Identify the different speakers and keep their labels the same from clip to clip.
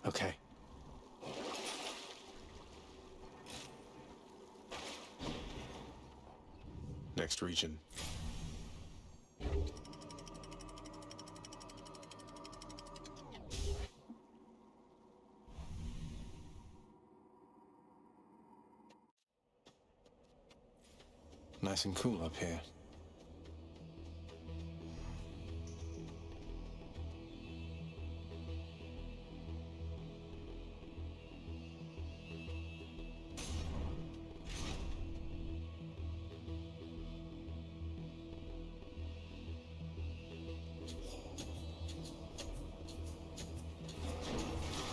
Speaker 1: Okay. Next region. Nice and cool up here.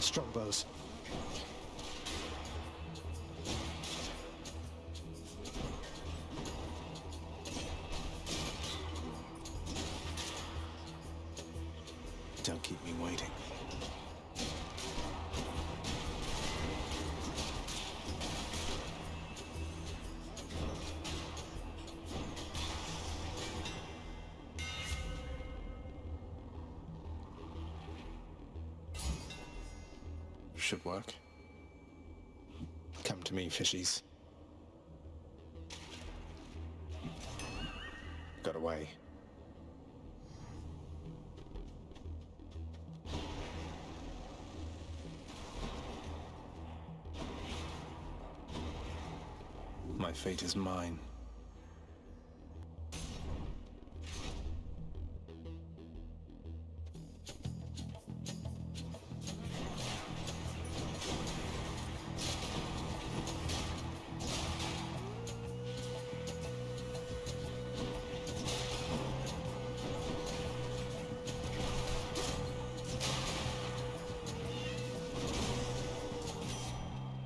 Speaker 1: Strongbows. Don't keep me waiting. Should work. Come to me, fishies. Got away. My fate is mine.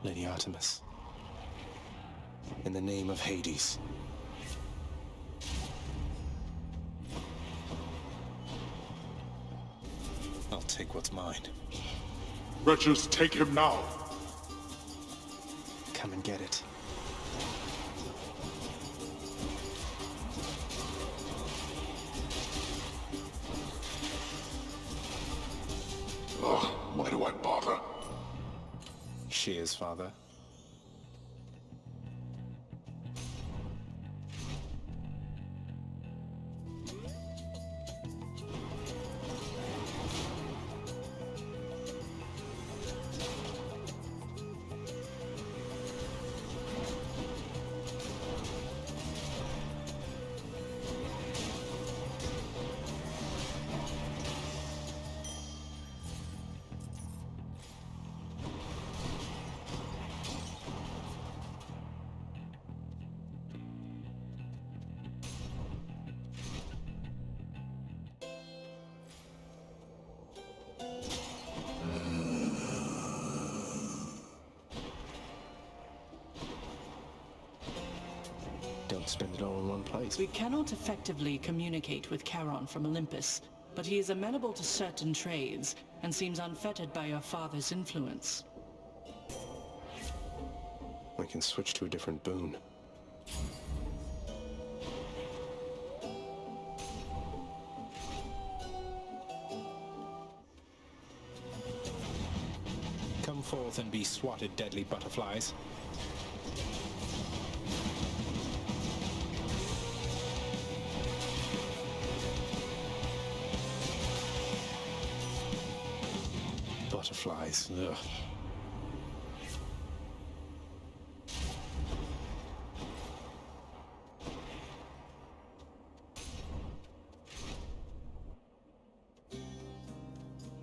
Speaker 1: Lady Artemis. In the name of Hades. I'll take what's mine.
Speaker 2: Wretches, take him now!
Speaker 1: Come and get it.
Speaker 2: Ugh, why do I bother?
Speaker 1: She is, father. Don't spend it all in one place.
Speaker 3: We cannot effectively communicate with Charon from Olympus, but he is amenable to certain trades, and seems unfettered by your father's influence.
Speaker 1: We can switch to a different boon.
Speaker 4: Come forth and be swatted, deadly butterflies.
Speaker 1: Butterflies. Ugh.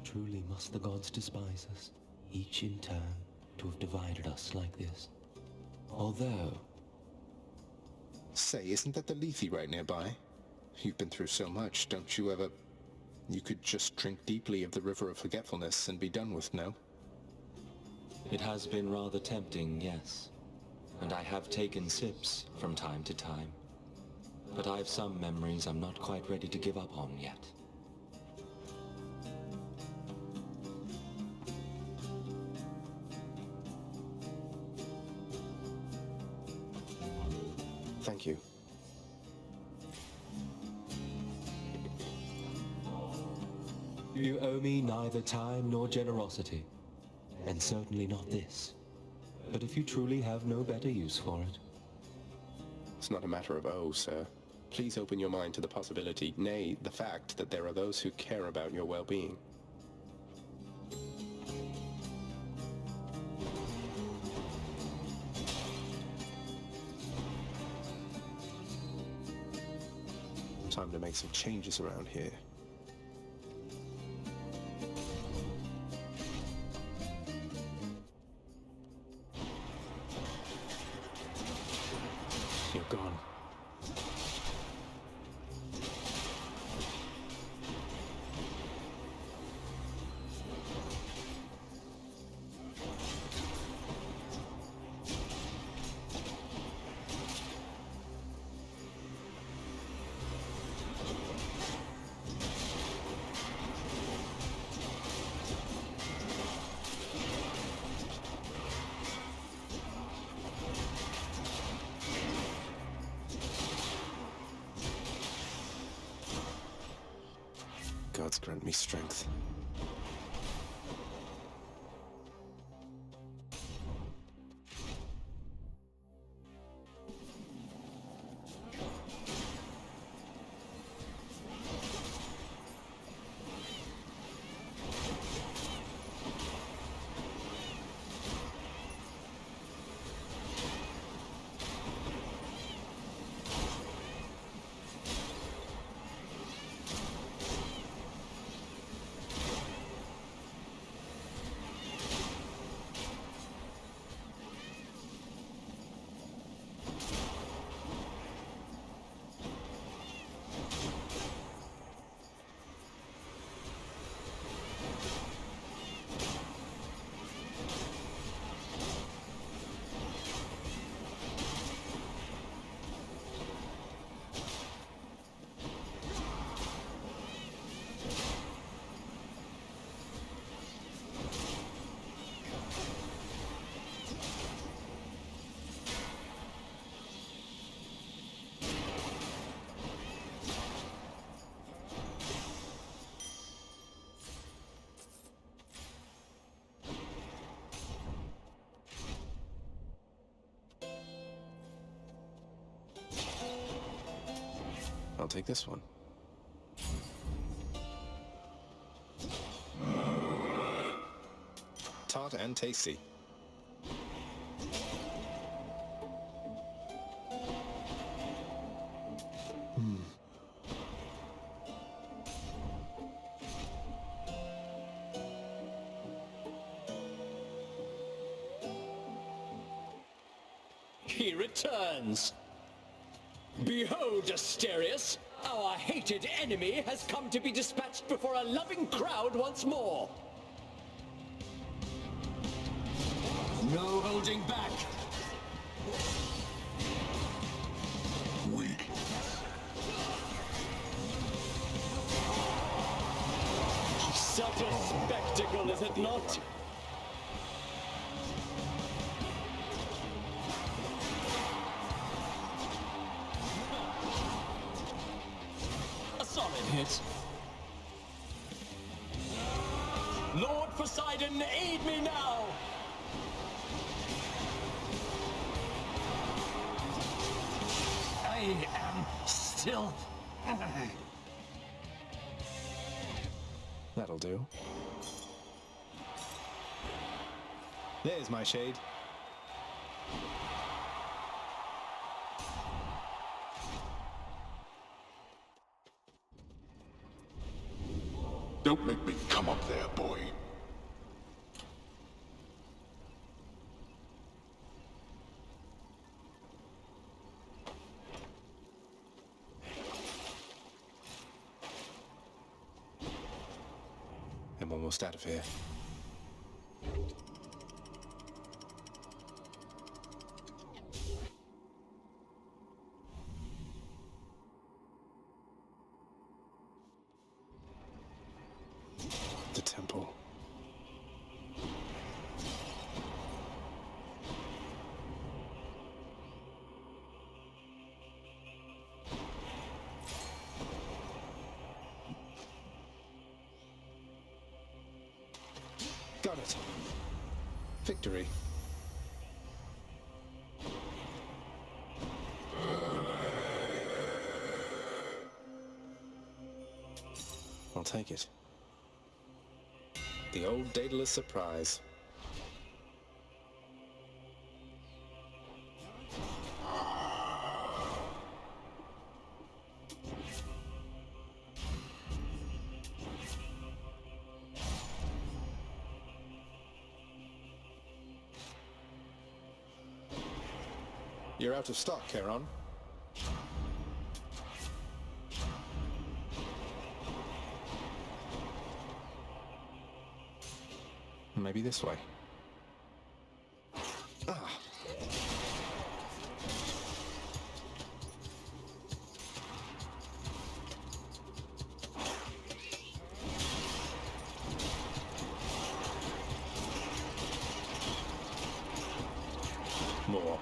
Speaker 5: Truly must the gods despise us, each in turn, to have divided us like this. Although...
Speaker 1: Say, isn't that the Lethe right nearby? You've been through so much, don't you ever... You could just drink deeply of the River of Forgetfulness and be done with, no?
Speaker 5: It has been rather tempting, yes. And I have taken sips from time to time. But I've some memories I'm not quite ready to give up on yet.
Speaker 1: Thank you.
Speaker 5: You owe me neither time nor generosity. and certainly not this. But if you truly have no better use for it...
Speaker 1: It's not a matter of oh, sir. Please open your mind to the possibility, nay, the fact that there are those who care about your well-being. Time to make some changes around here. You're gone. Gods grant me strength. I'll take this one. Tart and tasty.
Speaker 6: He returns! Behold, Asterius! Our hated enemy has come to be dispatched before a loving crowd once more! No holding back!
Speaker 2: Weak.
Speaker 6: Such a spectacle, is it not? A solid hit. Lord Poseidon, aid me now! I am still...
Speaker 1: That'll do. There's my shade.
Speaker 2: Don't make me come up there, boy.
Speaker 1: I'm almost out of here. The temple. Got it. victory. I'll take it. The old Daedalus surprise. You're out of stock, Charon. Maybe this way. Ah. More.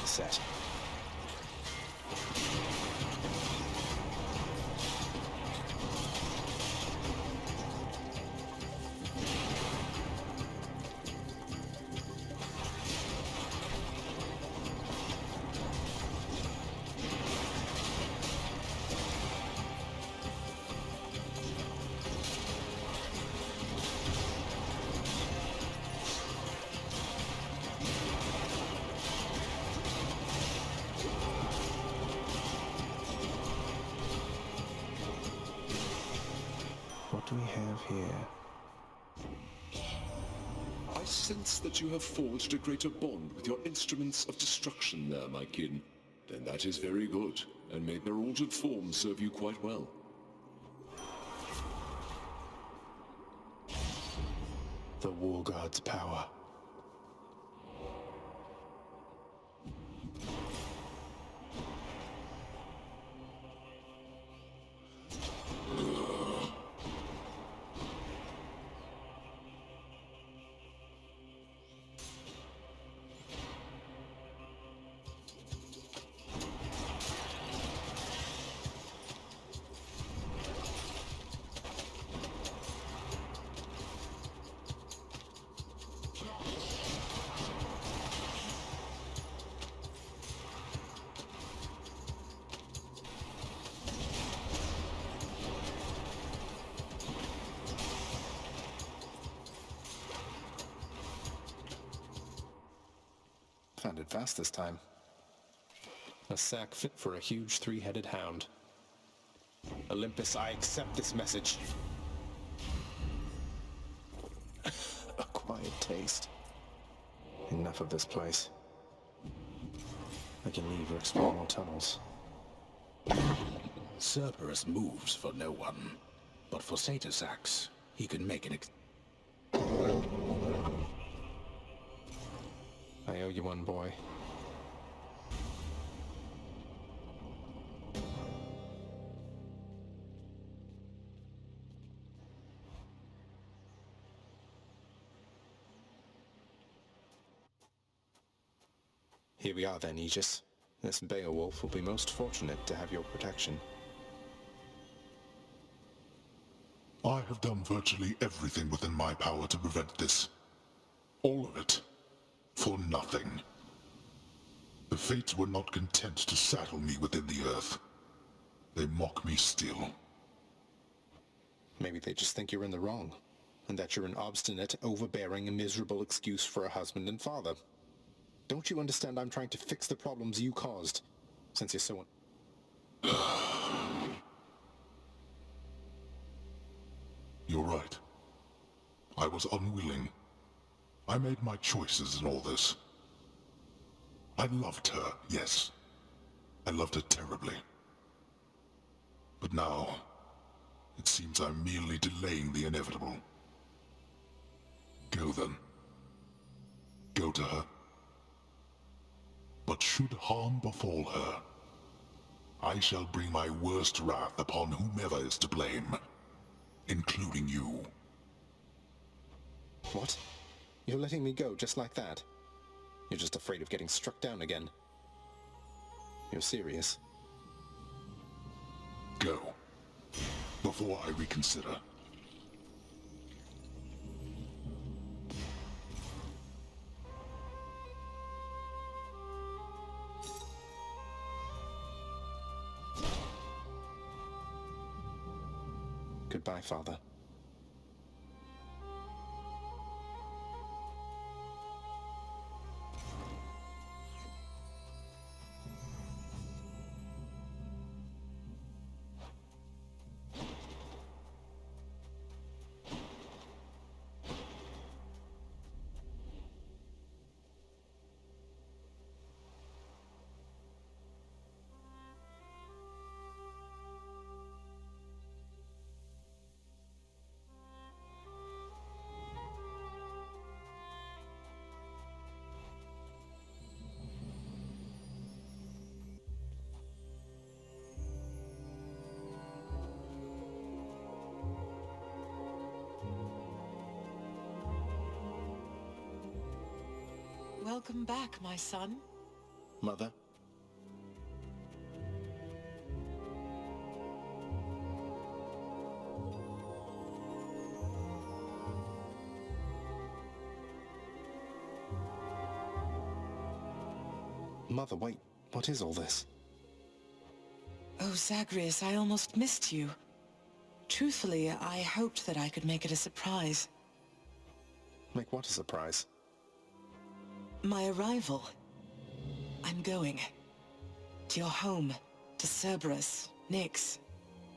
Speaker 1: Set. What do we have here?
Speaker 2: I sense that you have forged a greater bond with your instruments of destruction there, my kin. Then that is very good, and may their altered forms serve you quite well.
Speaker 1: The War God's power. Found it fast this time. A sack fit for a huge three-headed hound. Olympus, I accept this message. A quiet taste. Enough of this place. I can leave or explore more tunnels.
Speaker 7: Cerberus moves for no one, but for Satasax, he can make an
Speaker 1: I owe you one, boy. Here we are then, Aegis. This Beowulf will be most fortunate to have your protection.
Speaker 2: I have done virtually everything within my power to prevent this. All of it. For nothing. The Fates were not content to saddle me within the earth. They mock me still.
Speaker 1: Maybe they just think you're in the wrong, and that you're an obstinate, overbearing, and miserable excuse for a husband and father. Don't you understand I'm trying to fix the problems you caused, since you're so...
Speaker 2: You're right. I was unwilling. I made my choices in all this. I loved her, yes. I loved her terribly. But now, it seems I'm merely delaying the inevitable. Go then. Go to her. But should harm befall her, I shall bring my worst wrath upon whomever is to blame, including you.
Speaker 1: What? You're letting me go just like that? You're just afraid of getting struck down again. You're serious?
Speaker 2: Go. Before I reconsider.
Speaker 1: Goodbye, Father.
Speaker 8: Welcome back, my son.
Speaker 1: Mother? Mother, wait. What is all this?
Speaker 8: Oh, Zagreus, I almost missed you. Truthfully, I hoped that I could make it a surprise.
Speaker 1: Make what a surprise?
Speaker 8: My arrival. I'm going. To your home. To Cerberus, Nyx,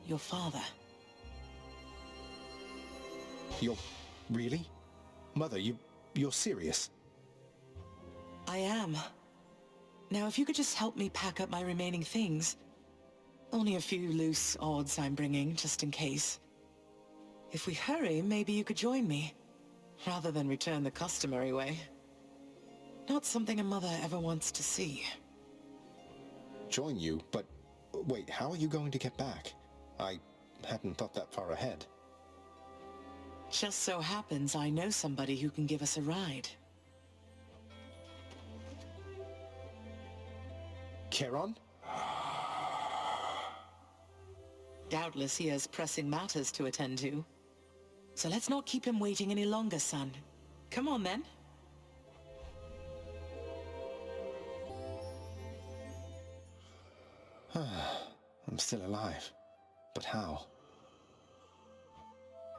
Speaker 8: your father.
Speaker 1: You're... really? Mother, you're serious?
Speaker 8: I am. Now, if you could just help me pack up my remaining things. Only a few loose odds I'm bringing, just in case. If we hurry, maybe you could join me, rather than return the customary way. Not something a mother ever wants to see.
Speaker 1: Join you? But wait, how are you going to get back? I hadn't thought that far ahead.
Speaker 8: Just so happens I know somebody who can give us a ride.
Speaker 1: Charon?
Speaker 8: Doubtless he has pressing matters to attend to. So let's not keep him waiting any longer, son. Come on, then.
Speaker 1: I'm still alive. But how?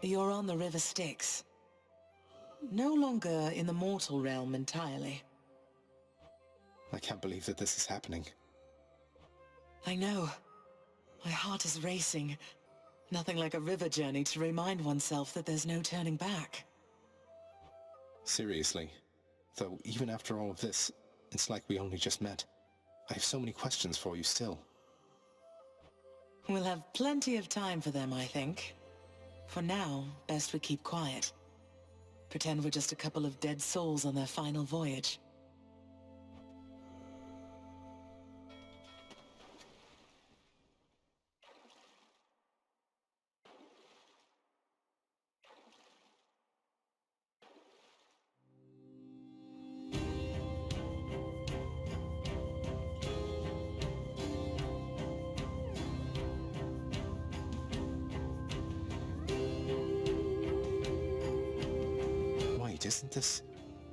Speaker 8: You're on the River Styx. No longer in the mortal realm entirely.
Speaker 1: I can't believe that this is happening.
Speaker 8: I know. My heart is racing. Nothing like a river journey to remind oneself that there's no turning back.
Speaker 1: Seriously. Though, even after all of this, it's like we only just met. I have so many questions for you still.
Speaker 8: We'll have plenty of time for them, I think. For now, best we keep quiet. Pretend we're just a couple of dead souls on their final voyage.
Speaker 1: Wait, isn't this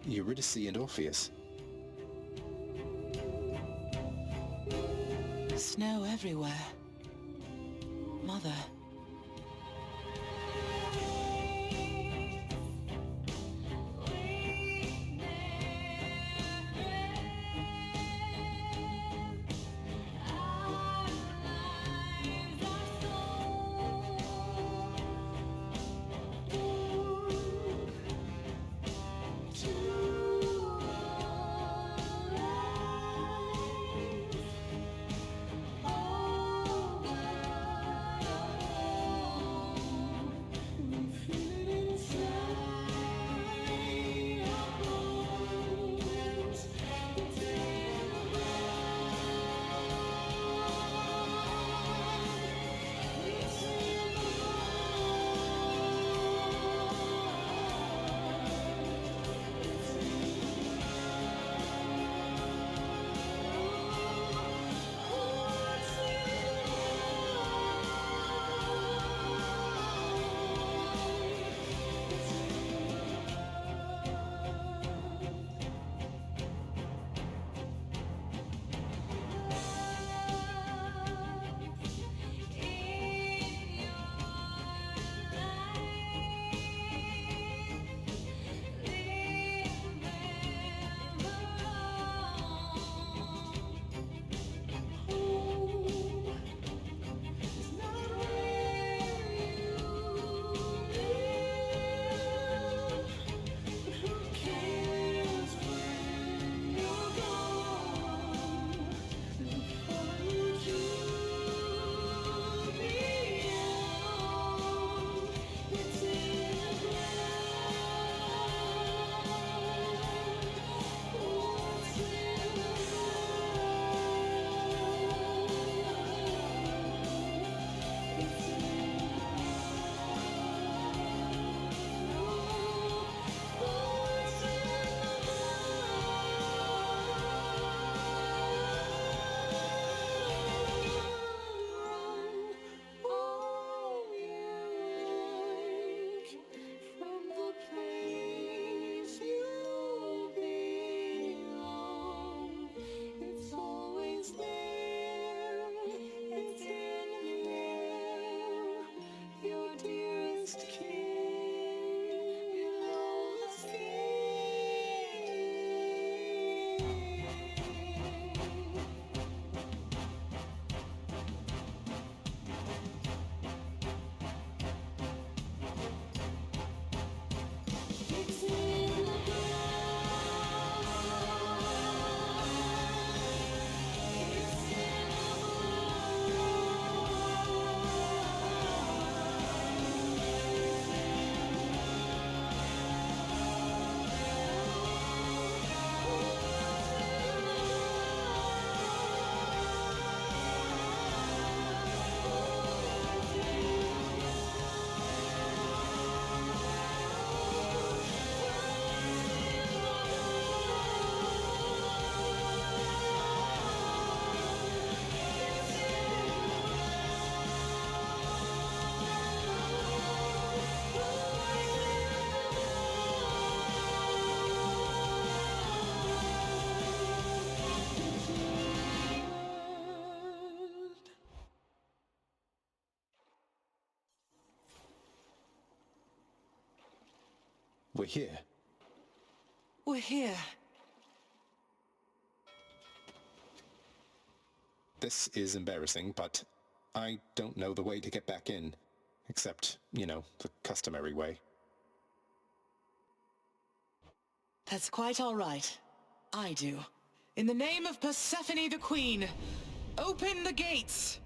Speaker 1: Eurydice and Orpheus?
Speaker 8: Snow everywhere. Mother.
Speaker 1: we're here.
Speaker 8: We're here.
Speaker 1: This is embarrassing, but I don't know the way to get back in. Except, you know, the customary way.
Speaker 8: That's quite all right. I do. In the name of Persephone the Queen, open the gates!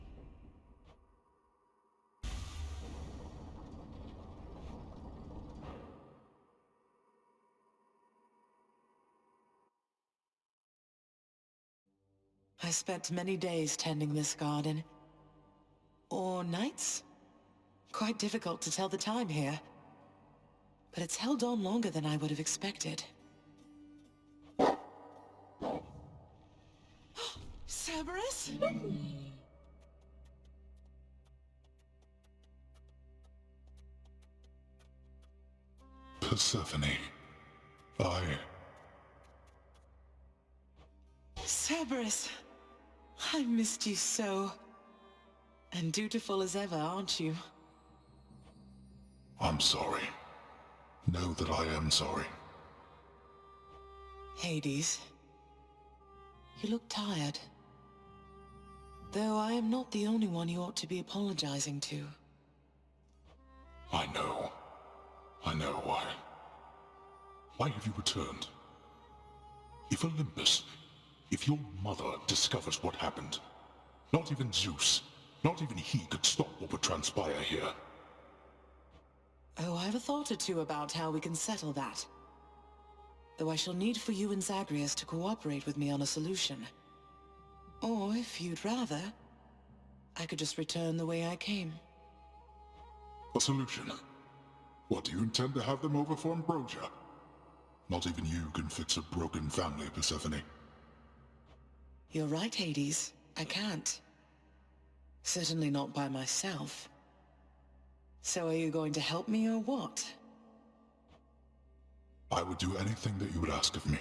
Speaker 8: I spent many days tending this garden. Or nights? Quite difficult to tell the time here. But it's held on longer than I would have expected. Cerberus?
Speaker 2: Persephone.
Speaker 8: Cerberus, I missed you so. And dutiful as ever, aren't you?
Speaker 2: I'm sorry. Know that I am sorry.
Speaker 8: Hades, you look tired. Though I am not the only one you ought to be apologizing to.
Speaker 2: I know. Why. Why have you returned? If Olympus, if your mother discovers what happened, not even Zeus, not even he could stop what would transpire here.
Speaker 8: Oh, I have a thought or two about how we can settle that. Though I shall need for you and Zagreus to cooperate with me on a solution. Or, if you'd rather, I could just return the way I came.
Speaker 2: A solution? What, do you intend to have them over for ambrosia? Not even you can fix a broken family, Persephone.
Speaker 8: You're right, Hades. I can't. Certainly not by myself. So are you going to help me or what?
Speaker 2: I would do anything that you would ask of me.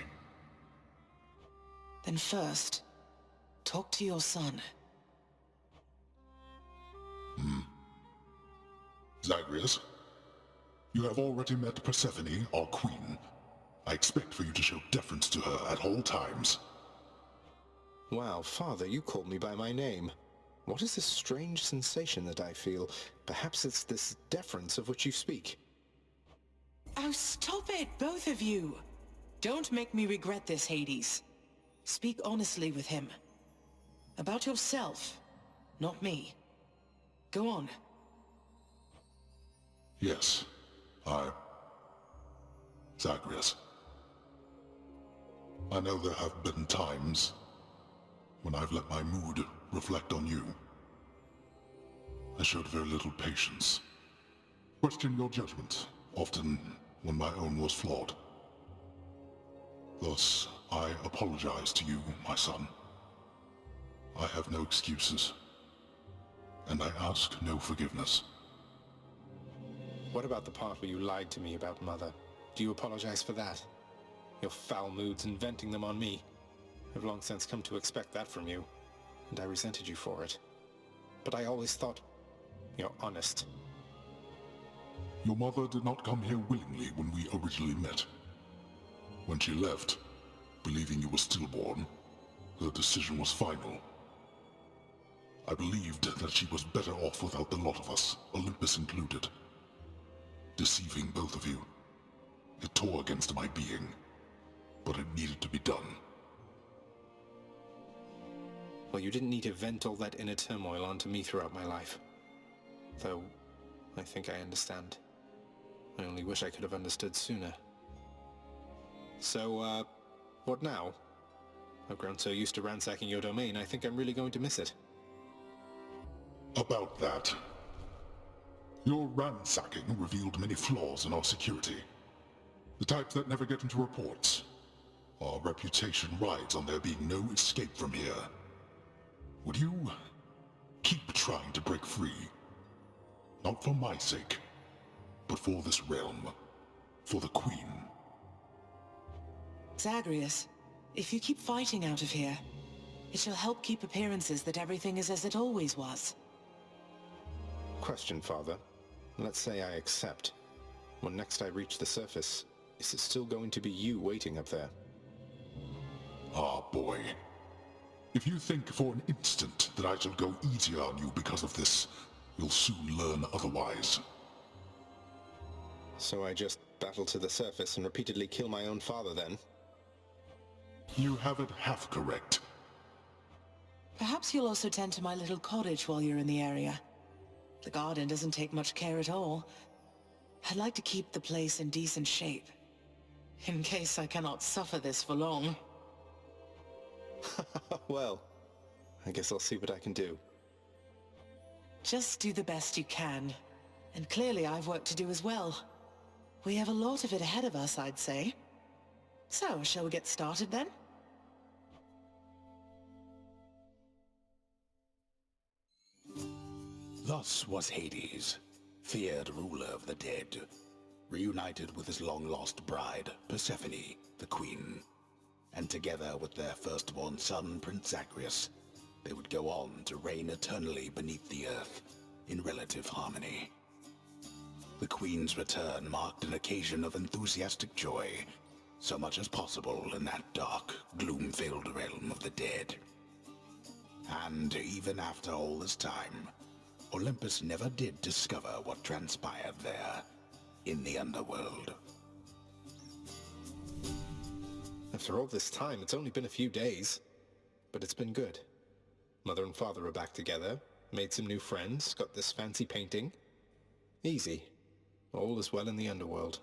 Speaker 8: Then first, talk to your son.
Speaker 2: Zagreus, you have already met Persephone, our queen. I expect for you to show deference to her at all times.
Speaker 1: Wow, Father, you called me by my name. What is this strange sensation that I feel? Perhaps it's this deference of which you speak.
Speaker 8: Oh, stop it, both of you! Don't make me regret this, Hades. Speak honestly with him. About yourself, not me. Go on.
Speaker 2: Yes, Zagreus. I know there have been times when I've let my mood reflect on you. I showed very little patience. Questioned your judgment, often when my own was flawed. Thus, I apologize to you, my son. I have no excuses, and I ask no forgiveness.
Speaker 4: What about the part where you lied to me about Mother? Do you apologize for that? Your foul moods and venting them on me. I've long since come to expect that from you, and I resented you for it. But I always thought you're honest.
Speaker 2: Your mother did not come here willingly when we originally met. When she left, believing you were stillborn, her decision was final. I believed that she was better off without the lot of us, Olympus included. Deceiving both of you. It tore against my being, but it needed to be done.
Speaker 4: Well, you didn't need to vent all that inner turmoil onto me throughout my life. Though, I think I understand. I only wish I could have understood sooner. So, what now? I've grown so used to ransacking your domain, I think I'm really going to miss it.
Speaker 2: About that. Your ransacking revealed many flaws in our security. The types that never get into reports. Our reputation rides on there being no escape from here. Would you keep trying to break free? Not for my sake, but for this realm. For the Queen.
Speaker 8: Zagreus, if you keep fighting out of here, it shall help keep appearances that everything is as it always was.
Speaker 1: Question, Father. Let's say I accept. When next I reach the surface, is it still going to be you waiting up there?
Speaker 2: Ah, boy. If you think for an instant that I shall go easier on you because of this, you'll soon learn otherwise.
Speaker 1: So I just battle to the surface and repeatedly kill my own father then?
Speaker 2: You have it half correct.
Speaker 8: Perhaps you'll also tend to my little cottage while you're in the area. The garden doesn't take much care at all. I'd like to keep the place in decent shape, in case I cannot suffer this for long.
Speaker 1: Well, I guess I'll see what I can do.
Speaker 8: Just do the best you can. And clearly I've work to do as well. We have a lot of it ahead of us, I'd say. So, shall we get started then?
Speaker 7: Thus was Hades, feared ruler of the dead, reunited with his long-lost bride, Persephone, the queen. And together with their firstborn son, Prince Zagreus, they would go on to reign eternally beneath the earth, in relative harmony. The queen's return marked an occasion of enthusiastic joy, so much as possible in that dark, gloom-filled realm of the dead. And even after all this time, Olympus never did discover what transpired there, in the underworld.
Speaker 1: After all this time, it's only been a few days. But it's been good. Mother and father are back together, made some new friends, got this fancy painting. Easy. All is well in the underworld.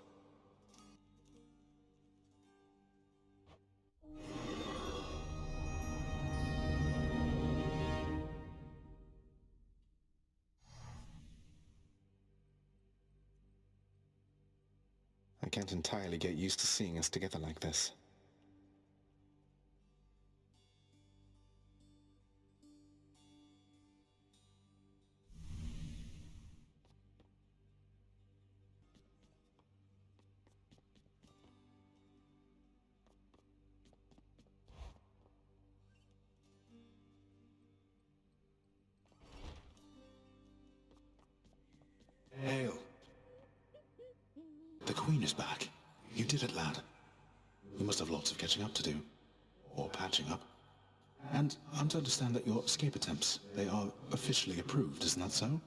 Speaker 1: I can't entirely get used to seeing us together like this.
Speaker 7: Hail. The Queen is back. You did it, lad. You must have lots of catching up to do. Or patching up. And I'm to understand that your escape attempts, they are officially approved, isn't that so?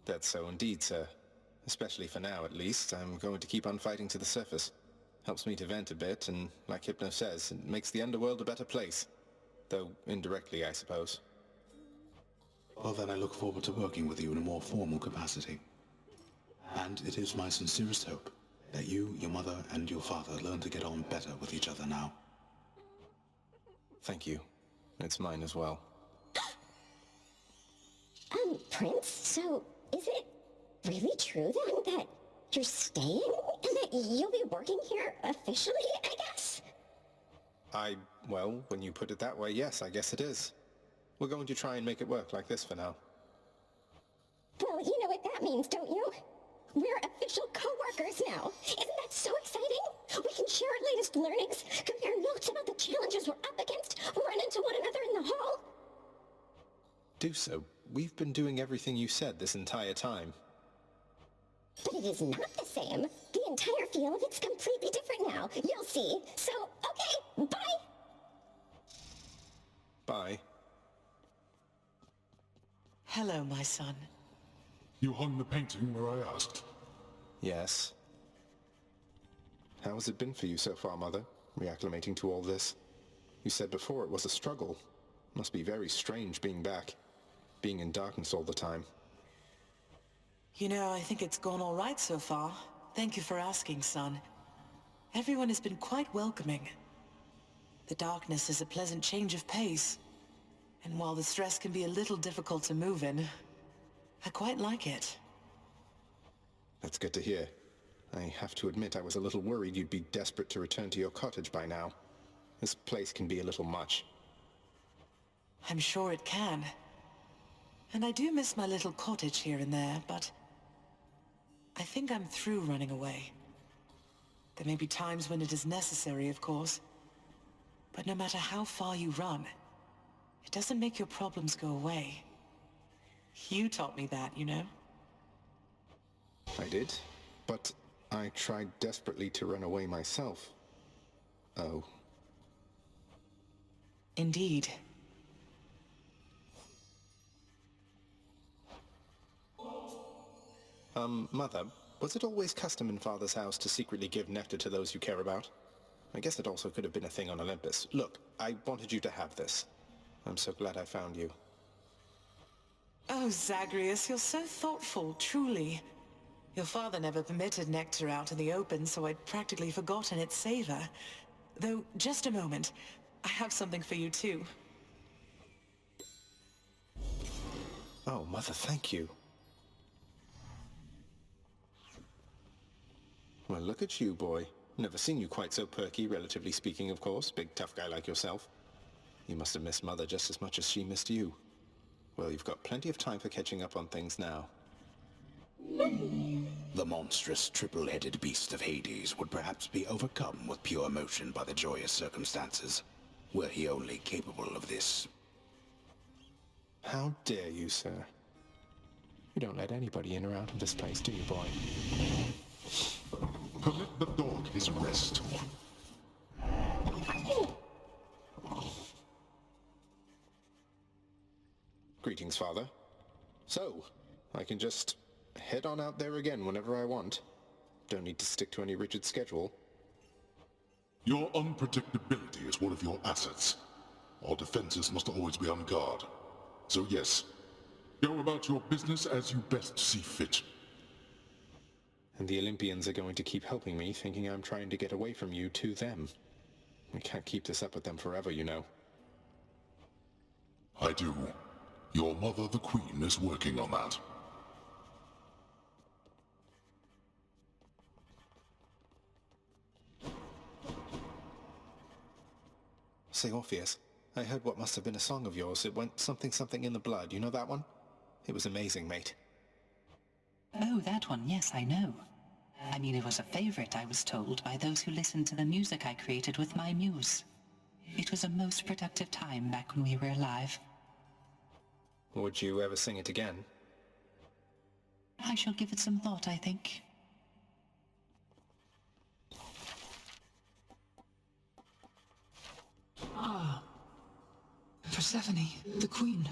Speaker 1: That's so indeed, sir. Especially for now, at least. I'm going to keep on fighting to the surface. Helps me to vent a bit, and like Hypno says, it makes the underworld a better place. Though indirectly, I suppose.
Speaker 7: Well, then I look forward to working with you in a more formal capacity. And it is my sincerest hope that you, your mother, and your father learn to get on better with each other now.
Speaker 1: Thank you. It's mine as well.
Speaker 9: Prince, so is it really true then that you're staying and that you'll be working here officially, I guess?
Speaker 1: Well, when you put it that way, yes, I guess it is. We're going to try and make it work like this for now.
Speaker 9: Well, you know what that means, don't you? We're official co-workers now. Isn't that so exciting? We can share our latest learnings, compare notes about the challenges we're up against, run into one another in the hall.
Speaker 1: Do so. We've been doing everything you said this entire time.
Speaker 9: But it is not the same. The entire feel of it's completely different now. You'll see. So, okay, bye!
Speaker 1: Bye.
Speaker 8: Hello, my son.
Speaker 2: You hung the painting where I asked.
Speaker 1: Yes. How has it been for you so far, Mother? Reacclimating to all this? You said before it was a struggle. Must be very strange being back. Being in darkness all the time.
Speaker 8: You know, I think it's gone all right so far. Thank you for asking, son. Everyone has been quite welcoming. The darkness is a pleasant change of pace. And while the stress can be a little difficult to move in, I quite like it.
Speaker 1: That's good to hear. I have to admit I was a little worried you'd be desperate to return to your cottage by now. This place can be a little much.
Speaker 8: I'm sure it can. And I do miss my little cottage here and there, but I think I'm through running away. There may be times when it is necessary, of course. But no matter how far you run, it doesn't make your problems go away. You taught me that, you know?
Speaker 1: I did, but I tried desperately to run away myself. Oh.
Speaker 8: Indeed.
Speaker 1: Mother, was it always custom in Father's house to secretly give nectar to those you care about? I guess it also could have been a thing on Olympus. Look, I wanted you to have this. I'm so glad I found you.
Speaker 8: Oh, Zagreus, you're so thoughtful, truly. Your father never permitted nectar out in the open, so I'd practically forgotten its savor. Though, just a moment. I have something for you, too.
Speaker 1: Oh, Mother, thank you. Well, look at you, boy. Never seen you quite so perky, relatively speaking, of course. Big, tough guy like yourself. You must have missed Mother just as much as she missed you. Well, you've got plenty of time for catching up on things now.
Speaker 7: The monstrous triple-headed beast of Hades would perhaps be overcome with pure emotion by the joyous circumstances, were he only capable of this.
Speaker 4: How dare you, sir? You don't let anybody in or out of this place, do you, boy?
Speaker 2: Permit the dog his rest.
Speaker 1: Greetings, Father. So, I can just head on out there again whenever I want. Don't need to stick to any rigid schedule.
Speaker 2: Your unpredictability is one of your assets. Our defenses must always be on guard. So yes, go about your business as you best see fit.
Speaker 1: And the Olympians are going to keep helping me, thinking I'm trying to get away from you to them. I can't keep this up with them forever, you know.
Speaker 2: I do. Your mother, the Queen, is working on that.
Speaker 1: Say, Orpheus, I heard what must have been a song of yours. It went something something in the blood. You know that one? It was amazing, mate.
Speaker 10: Oh, that one, yes, I know. I mean, it was a favorite, I was told, by those who listened to the music I created with my muse. It was a most productive time back when we were alive.
Speaker 1: Would you ever sing it again?
Speaker 10: I shall give it some thought, I think.
Speaker 11: Ah. Persephone, the Queen.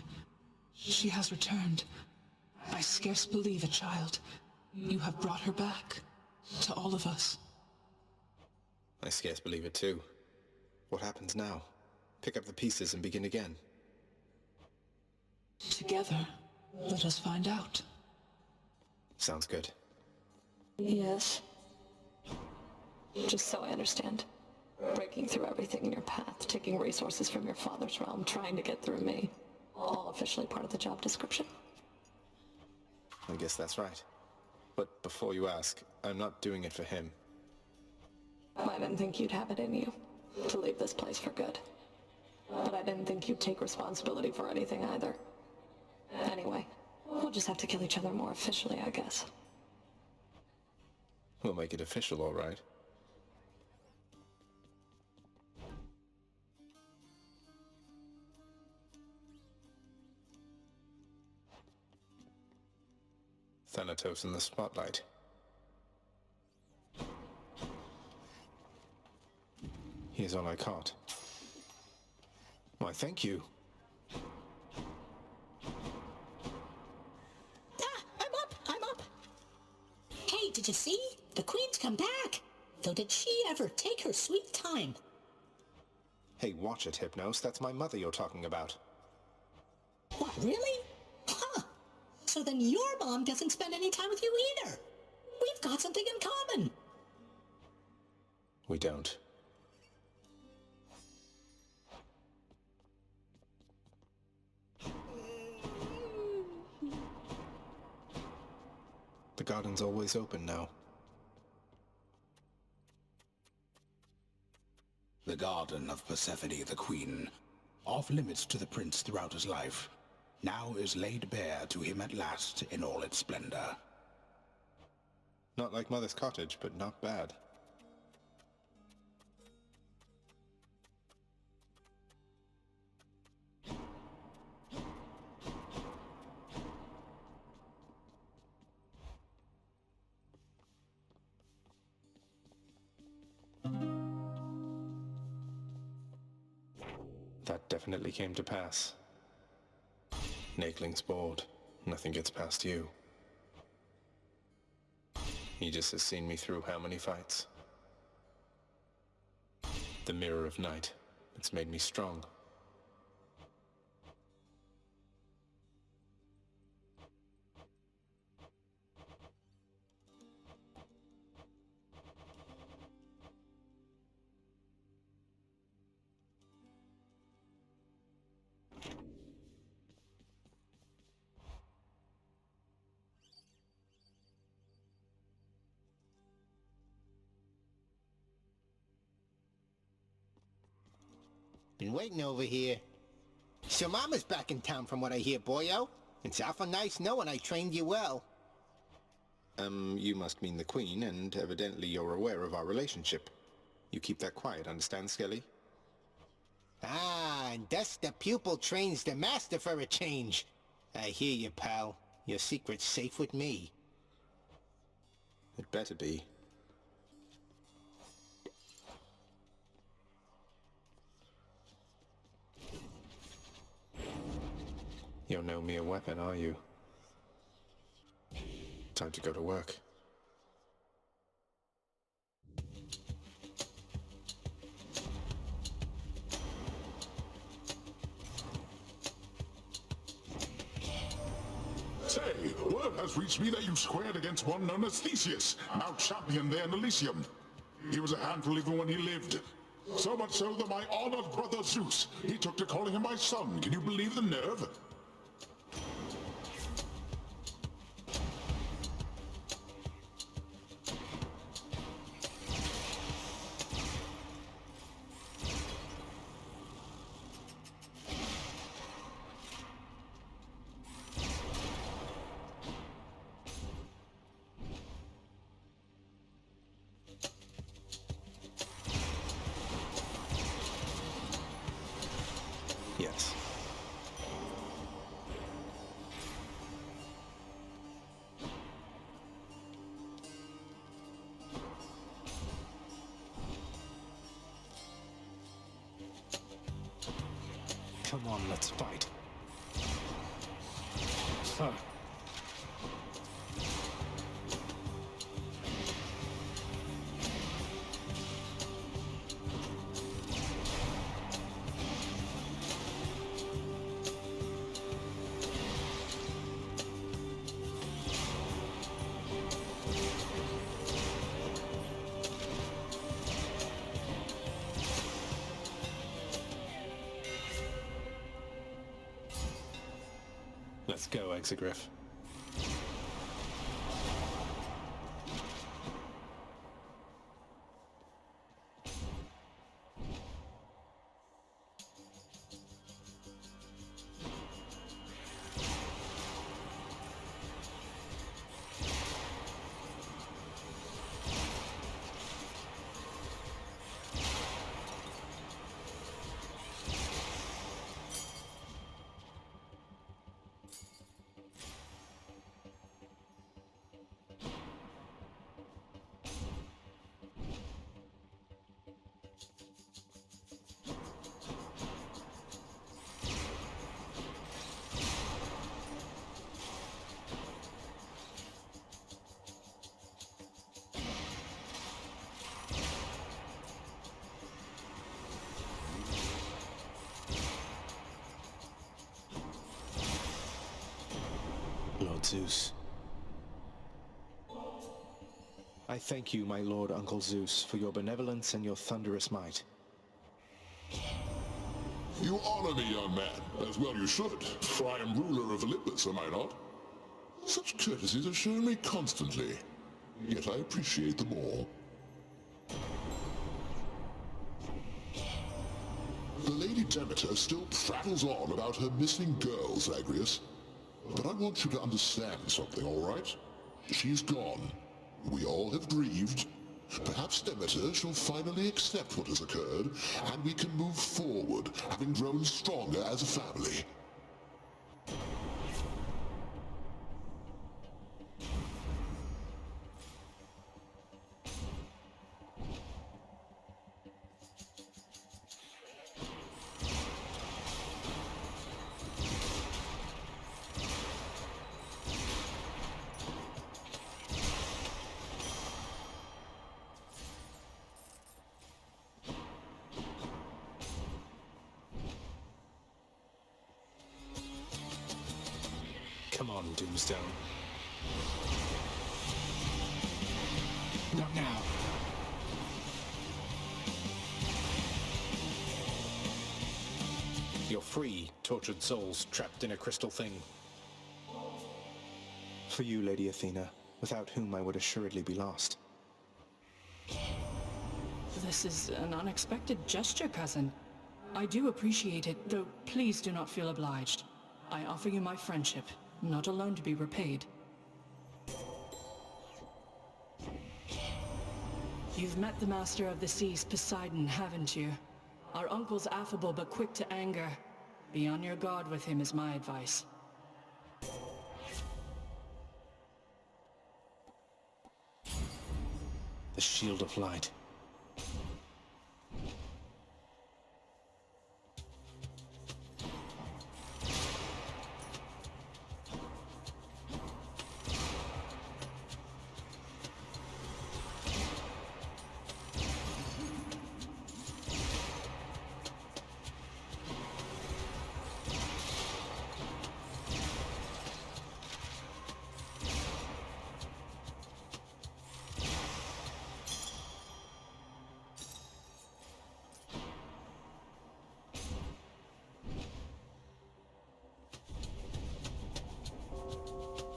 Speaker 11: She has returned. I scarce believe it, child. You have brought her back. To all of us.
Speaker 1: I scarce believe it too. What happens now? Pick up the pieces and begin again.
Speaker 11: Together, let us find out.
Speaker 1: Sounds good.
Speaker 12: Yes. Just so I understand. Breaking through everything in your path, taking resources from your father's realm, trying to get through me. All officially part of the job description.
Speaker 1: I guess that's right. But before you ask, I'm not doing it for him.
Speaker 12: I didn't think you'd have it in you to leave this place for good. But I didn't think you'd take responsibility for anything either. Anyway, we'll just have to kill each other more officially, I guess.
Speaker 1: We'll make it official, all right. Thanatos in the spotlight. Here's all I caught. Why, thank you.
Speaker 13: I'm up! Hey, did you see? The Queen's come back! Though did she ever take her sweet time?
Speaker 1: Hey, watch it, Hypnos. That's my mother you're talking about.
Speaker 13: What, really? Huh! So then your mom doesn't spend any time with you either! We've got something in common!
Speaker 1: We don't. The garden's always open now.
Speaker 7: The garden of Persephone the Queen, off limits to the prince throughout his life, now is laid bare to him at last in all its splendor.
Speaker 1: Not like Mother's cottage, but not bad.
Speaker 4: That definitely came to pass.
Speaker 1: Nakeling's bored. Nothing gets past you. Aegis has seen me through how many fights? The Mirror of Night. It's made me strong.
Speaker 14: Been waiting over here. So Mama's back in town from what I hear, boyo. It's awful nice knowing I trained you well.
Speaker 1: You must mean the Queen, and evidently you're aware of our relationship. You keep that quiet, understand, Skelly?
Speaker 14: Ah, and thus the pupil trains the master for a change. I hear you, pal. Your secret's safe with me.
Speaker 1: It better be. You're no mere weapon, are you? Time to go to work.
Speaker 2: Say, word has reached me that you squared against one known as Theseus, now champion there in Elysium. He was a handful even when he lived. So much so that my honored brother Zeus, he took to calling him my son. Can you believe the nerve?
Speaker 1: Yes.
Speaker 4: Come on, let's fight. Huh. Let's go, Exegriff.
Speaker 1: Lord Zeus. I thank you, my Lord Uncle Zeus, for your benevolence and your thunderous might.
Speaker 2: You honor me, young man, as well you should, for I am ruler of Olympus, am I not? Such courtesies are shown me constantly, yet I appreciate them all. The Lady Demeter still prattles on about her missing girls, Agrius. But I want you to understand something, all right? She's gone. We all have grieved. Perhaps Demeter shall finally accept what has occurred, and we can move forward, having grown stronger as a family.
Speaker 4: Come on, Doomstone. Not now. You're free, tortured souls trapped in a crystal thing.
Speaker 1: For you, Lady Athena, without whom I would assuredly be lost.
Speaker 3: This is an unexpected gesture, cousin. I do appreciate it, though please do not feel obliged. I offer you my friendship, not alone to be repaid. You've met the Master of the Seas, Poseidon, haven't you? Our uncle's affable but quick to anger. Be on your guard with him is my advice.
Speaker 4: The Shield of Light.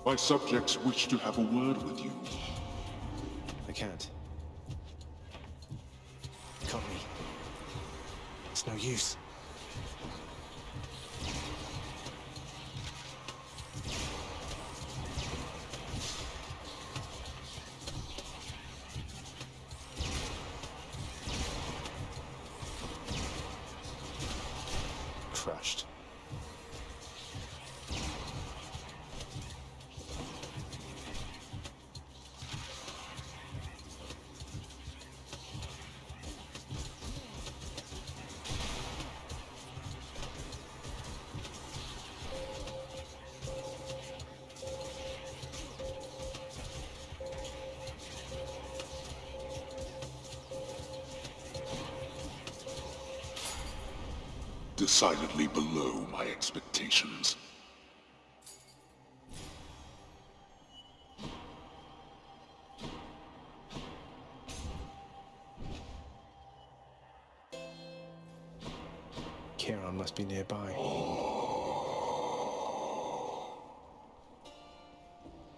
Speaker 2: My subjects wish to have a word with you.
Speaker 1: I can't. Got me. It's no use. Crushed.
Speaker 2: Decidedly below my expectations.
Speaker 1: Charon must be nearby.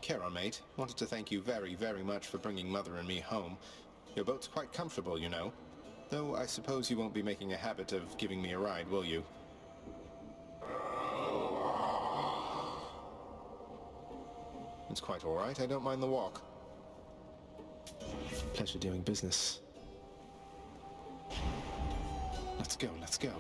Speaker 1: Charon, mate. Wanted to thank you very, very much for bringing Mother and me home. Your boat's quite comfortable, you know. Though I suppose you won't be making a habit of giving me a ride, will you? It's quite all right. I don't mind the walk. Pleasure doing business. Let's go, let's go.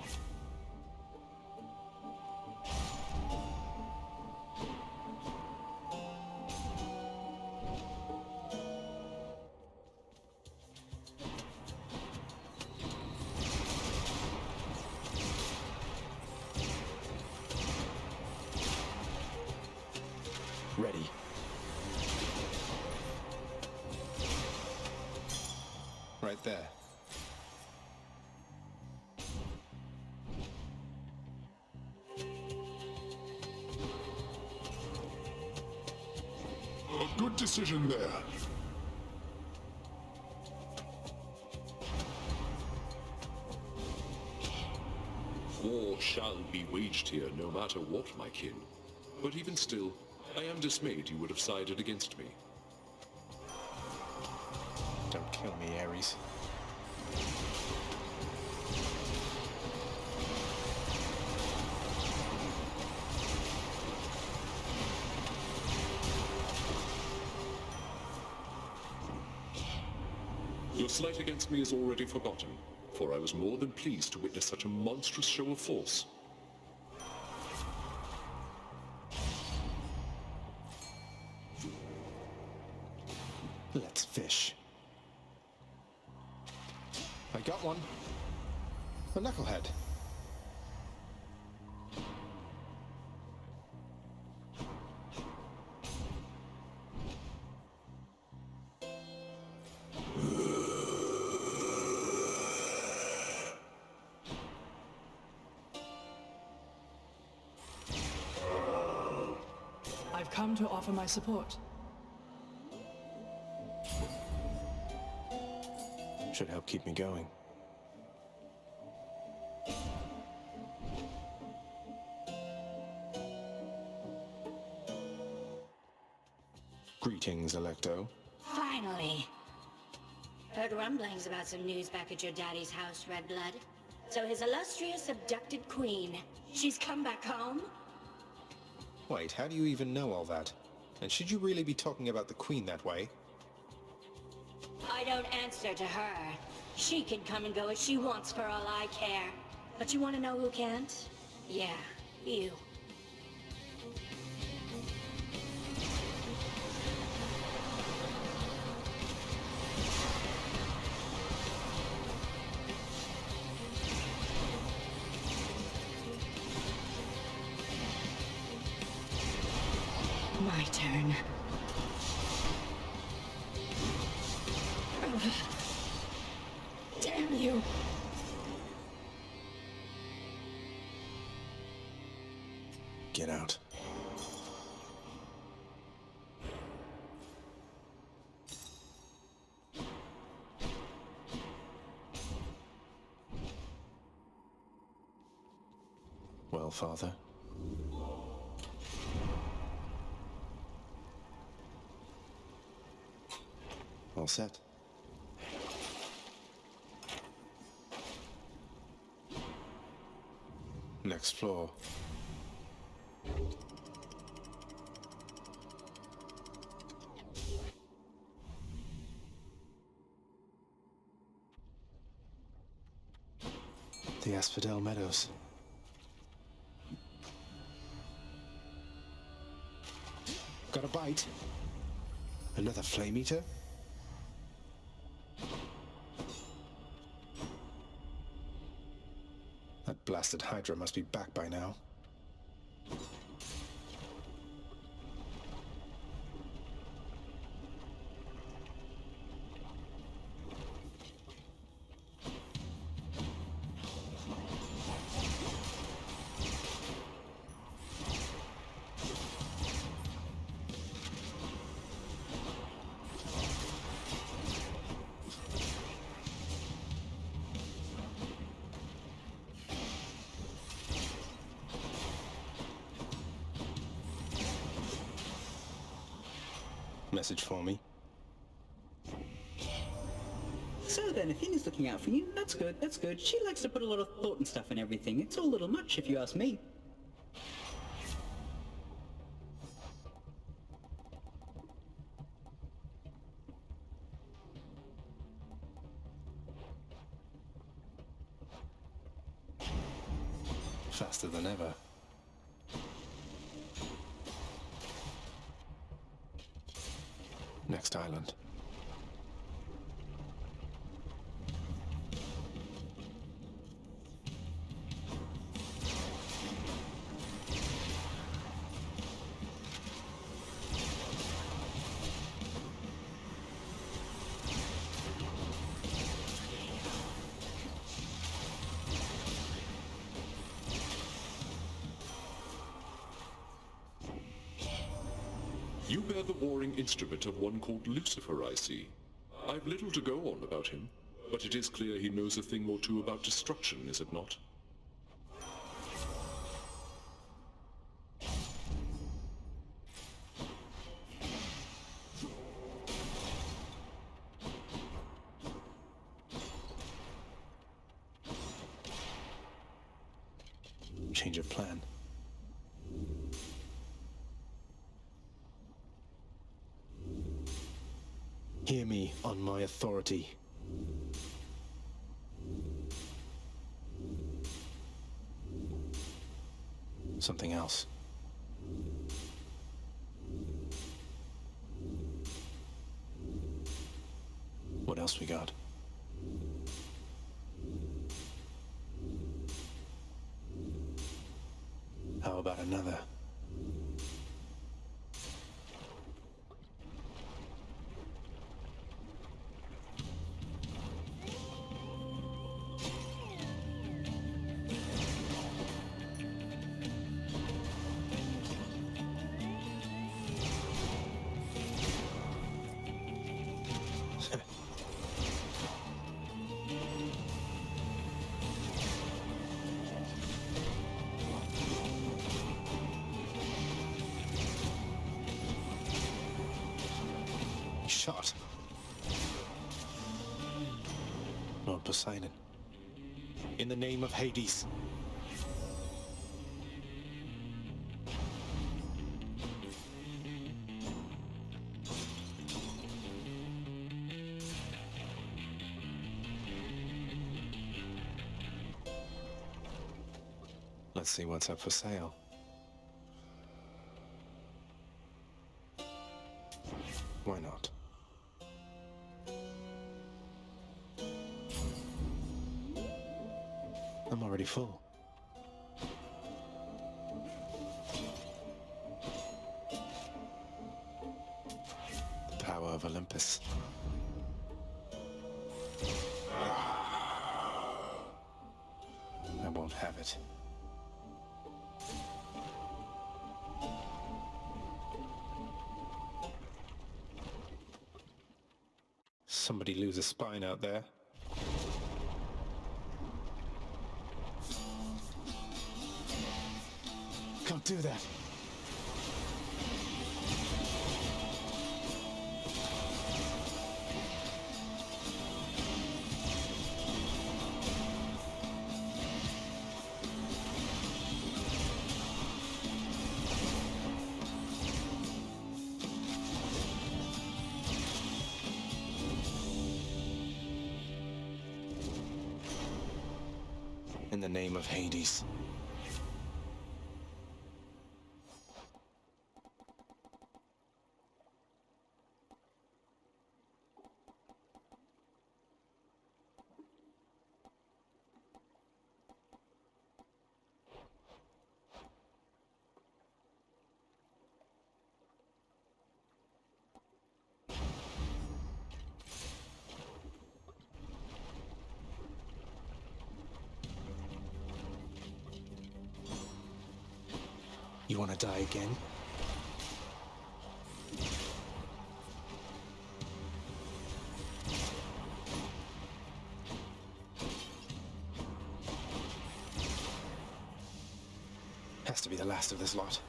Speaker 1: Ready. Right there.
Speaker 2: A good decision there.
Speaker 15: War shall be waged here, no matter what, my kin. But even still, I am dismayed you would have sided against me.
Speaker 1: Don't kill me, Ares.
Speaker 15: Your slight against me is already forgotten, for I was more than pleased to witness such a monstrous show of force.
Speaker 1: Let's fish. I got one. A knucklehead.
Speaker 3: I've come to offer my support.
Speaker 4: Should help keep me going. Greetings, Electo.
Speaker 16: Finally. Heard rumblings about some news back at your daddy's house, Redblood. So his illustrious abducted queen, she's come back home?
Speaker 4: Wait, how do you even know all that? And should you really be talking about the Queen that way?
Speaker 16: I don't answer to her. She can come and go as she wants for all I care. But you want to know who can't? Yeah, you. My turn. Damn you!
Speaker 4: Get out. Well, Father? All set. Next floor. The Asphodel Meadows. Got a bite? Another flame eater? That blasted Hydra must be back by now. Message for me.
Speaker 17: So then, Athena's looking out for you. That's good, that's good. She likes to put a lot of thought and stuff in everything. It's all a little much, if you ask me.
Speaker 4: Faster than ever. Next island.
Speaker 15: You bear the warring instrument of one called Lucifer, I see. I've little to go on about him, but it is clear he knows a thing or two about destruction, is it not?
Speaker 4: Change of plan. Hear me on my authority. Something else. What else we got? How about another? thought. Lord Poseidon, in the name of Hades. Let's see what's up for sale. Why not? I'm already full. The power of Olympus. I won't have it. Somebody lose a spine out there. Don't do that. In the name of Hades. You want to die again? Has to be the last of this lot.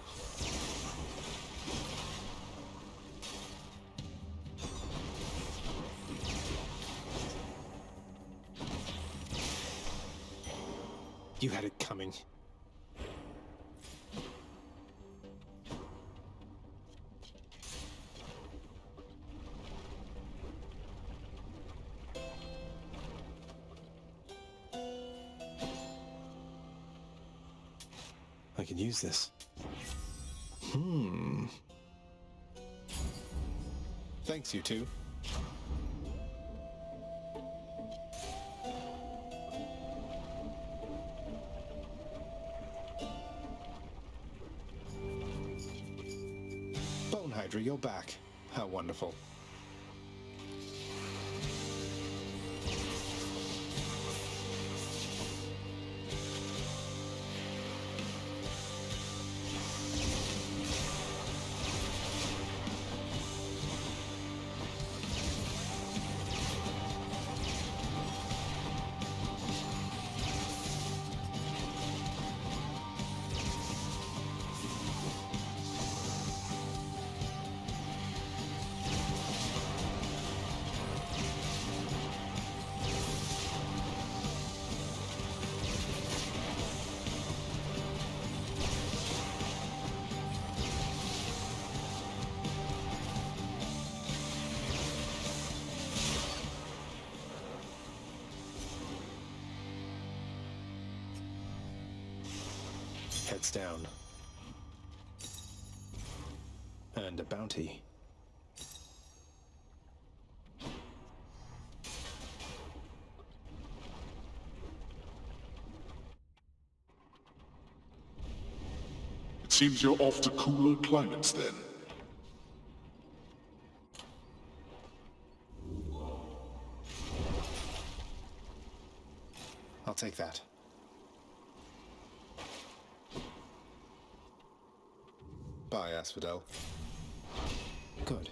Speaker 4: You had it coming. I can use this. Thanks, you two. Bone Hydra, you're back. How wonderful. Heads down. And a bounty.
Speaker 2: It seems you're off to cooler climates then.
Speaker 4: I'll take that. Bye, Asphodel. Good.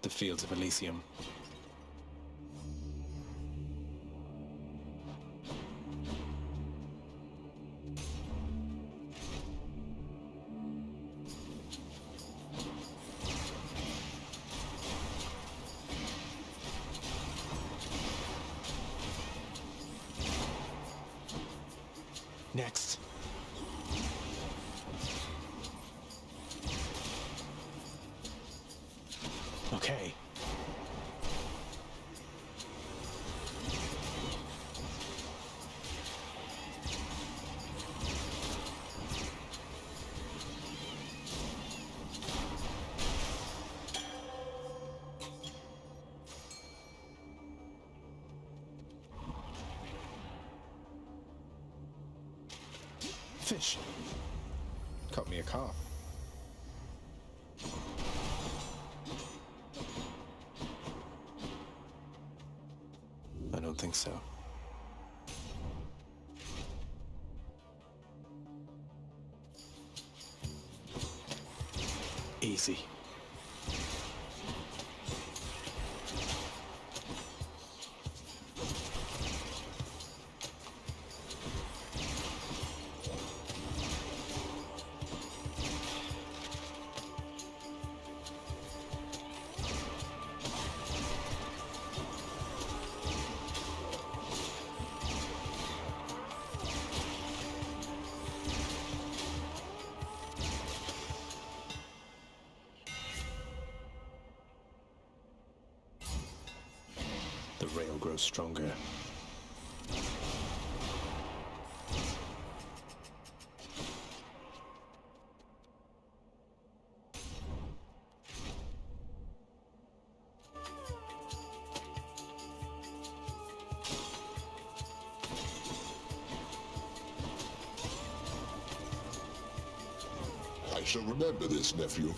Speaker 4: The fields of Elysium. next? Okay. Fish. Caught me a carp. I don't think so. Easy. The rail grows stronger.
Speaker 2: I shall remember this, nephew.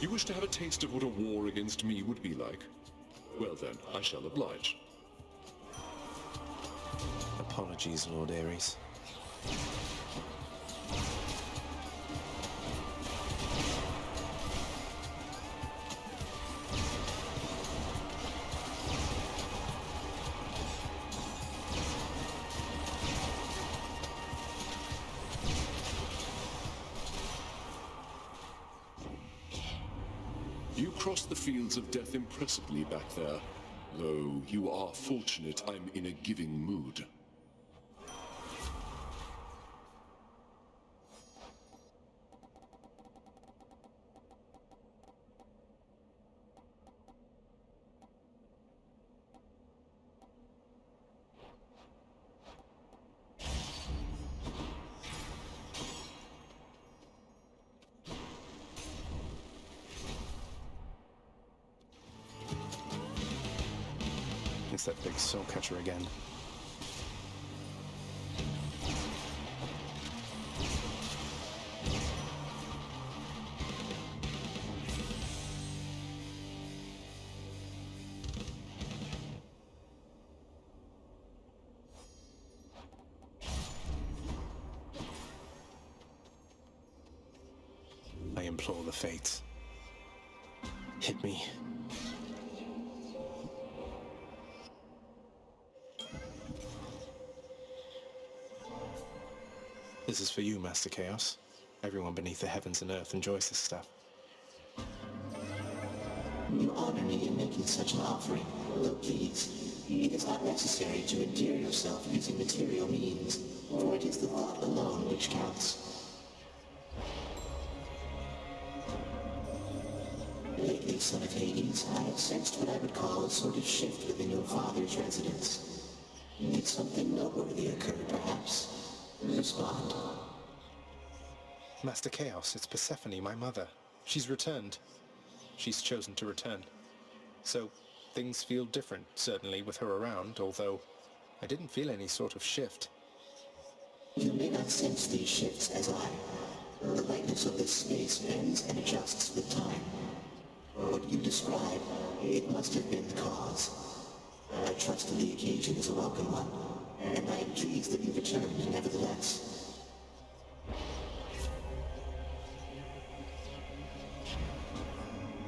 Speaker 15: You wish to have a taste of what a war against me would be like? Well then, I shall oblige.
Speaker 1: Apologies, Lord Ares.
Speaker 15: You crossed the fields of death impressively back there. Though you are fortunate I'm in a giving mood.
Speaker 1: It's that big soul catcher again. I implore the fates. Hit me. This is for you, Master Chaos. Everyone beneath the heavens and earth enjoys this stuff.
Speaker 18: You honor me in making such an offering. Look, please, it is not necessary to endear yourself using material means, for it is the thought alone which counts. Lately, son of Hades, I have sensed what I would call a sort of shift within your father's residence. Did something noteworthy occur, perhaps? Respond.
Speaker 1: Master Chaos, it's Persephone, my mother. She's returned. She's chosen to return. So, things feel different, certainly, with her around, although I didn't feel any sort of shift.
Speaker 18: You may not sense these shifts as I. The lightness of this space bends and adjusts with time. What you describe, it must have been the cause. I trust that the occasion is a welcome one, and I am pleased that you returned nevertheless.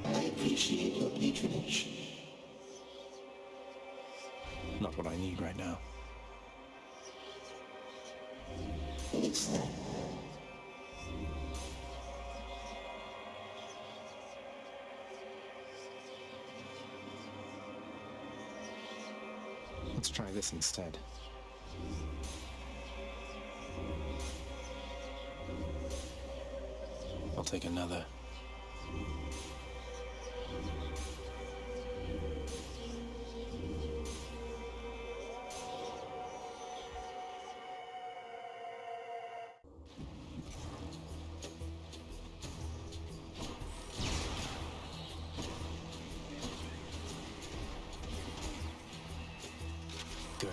Speaker 18: I appreciate your patronage.
Speaker 1: Not what I need right now.
Speaker 18: It's that.
Speaker 1: this instead. I'll take another. Good.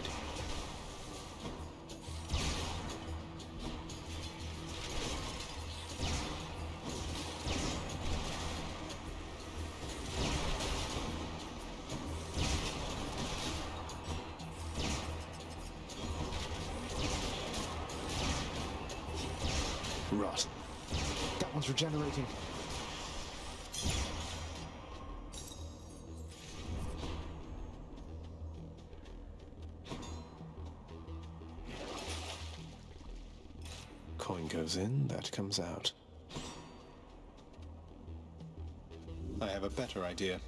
Speaker 1: Rot. That one's regenerating. Coin goes in, that comes out. I have a better idea.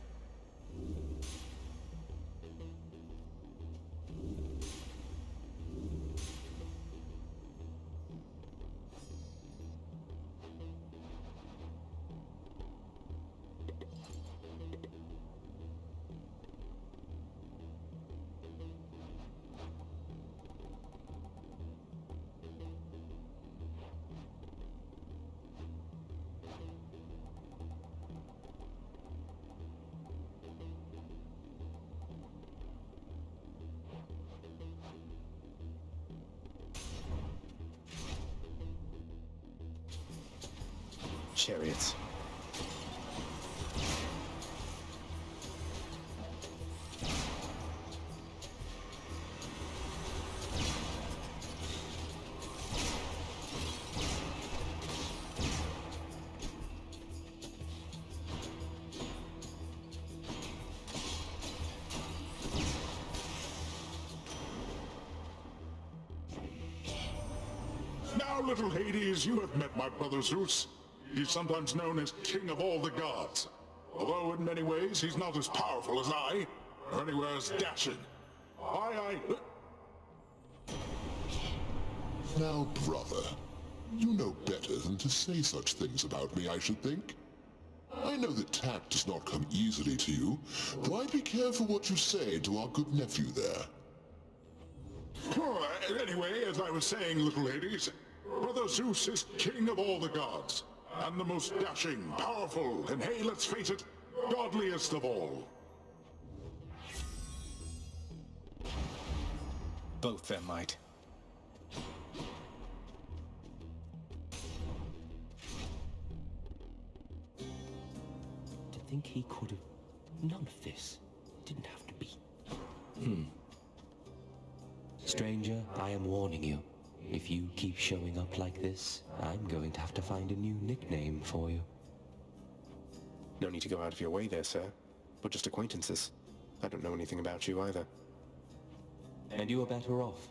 Speaker 1: Chariots.
Speaker 2: Now, little Hades, you have met my brother Zeus. He's sometimes known as King of all the gods. Although in many ways he's not as powerful as I, or anywhere as dashing.
Speaker 19: Now, brother, you know better than to say such things about me, I should think. I know that tact does not come easily to you, though I'd be careful what you say to our good nephew there.
Speaker 2: Anyway, as I was saying, little Hades, brother Zeus is king of all the gods, and the most dashing, powerful, and hey, let's face it, godliest of all.
Speaker 1: Both their might.
Speaker 20: To think he could have... None of this didn't have to be.
Speaker 5: Stranger, I am warning you. If you keep showing up like this, I'm going to have to find a new nickname for you.
Speaker 1: No need to go out of your way there, sir. We're just acquaintances. I don't know anything about you either.
Speaker 5: And you are better off.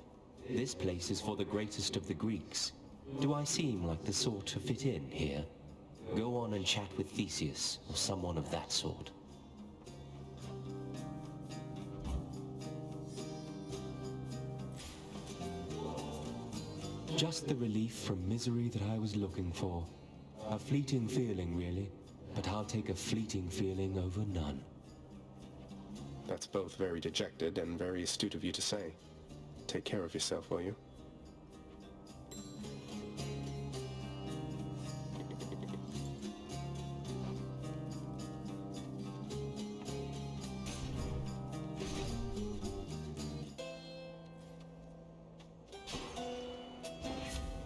Speaker 5: This place is for the greatest of the Greeks. Do I seem like the sort to fit in here? Go on and chat with Theseus, or someone of that sort. Just the relief from misery that I was looking for. A fleeting feeling, really, but I'll take a fleeting feeling over none.
Speaker 1: That's both very dejected and very astute of you to say. Take care of yourself, will you?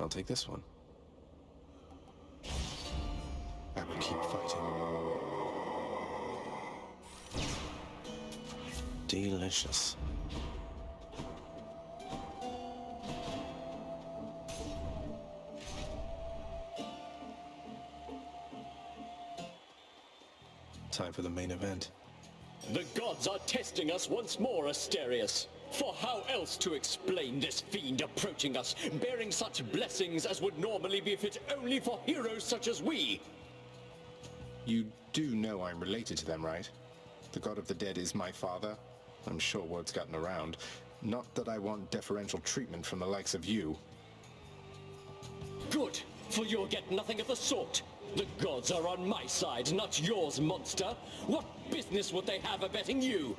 Speaker 1: I'll take this one. I will keep fighting. Delicious. Time for the main event.
Speaker 6: The gods are testing us once more, Asterius. For how else to explain this fiend approaching us, bearing such blessings as would normally be fit only for heroes such as we?
Speaker 1: You do know I'm related to them, right? The god of the dead is my father. I'm sure word's gotten around. Not that I want deferential treatment from the likes of you.
Speaker 6: Good, for you'll get nothing of the sort. The gods are on my side, not yours, monster. What business would they have abetting you?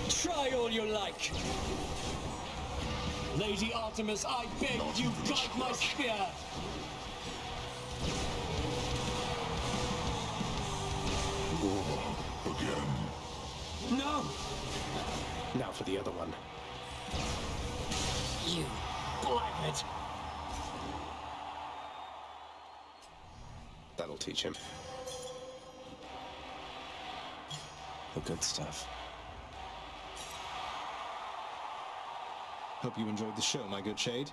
Speaker 6: Try all you like. Lady Artemis, I beg you, guide my spear.
Speaker 2: War again.
Speaker 6: No!
Speaker 4: Now for the other one.
Speaker 6: You blackguard!
Speaker 1: That'll teach him. The good stuff. Hope you enjoyed the show, my good shade.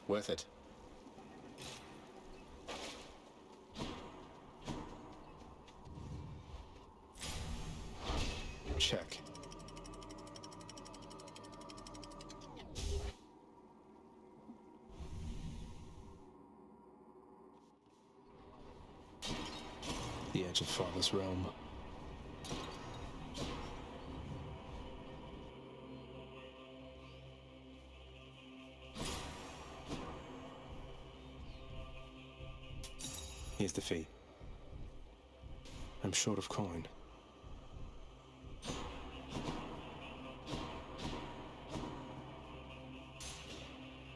Speaker 1: Worth it. Check. The edge of Father's realm. Here's the fee. I'm short of coin.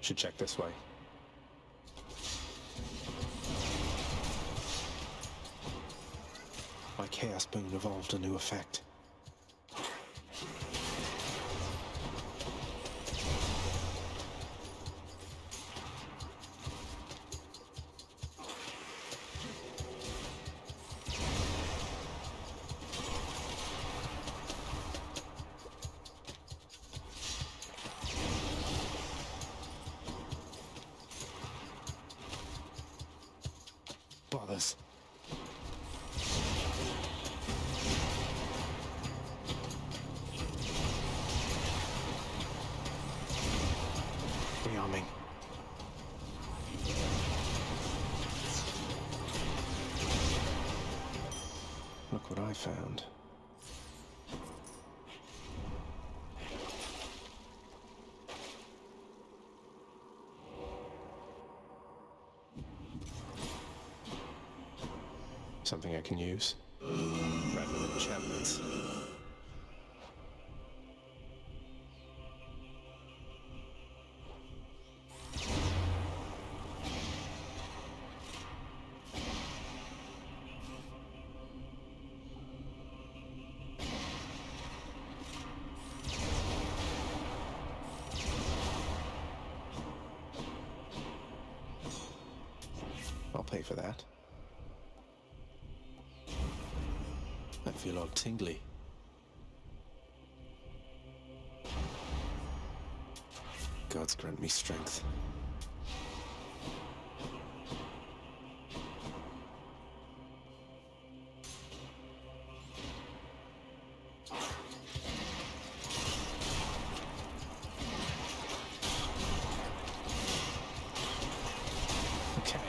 Speaker 1: Should check this way. My Chaos Boon evolved a new effect. Bothers. Rearming. Look what I found. Something I can use, rather than enchantments. I'll pay for that. I feel all tingly. Gods grant me strength. Okay.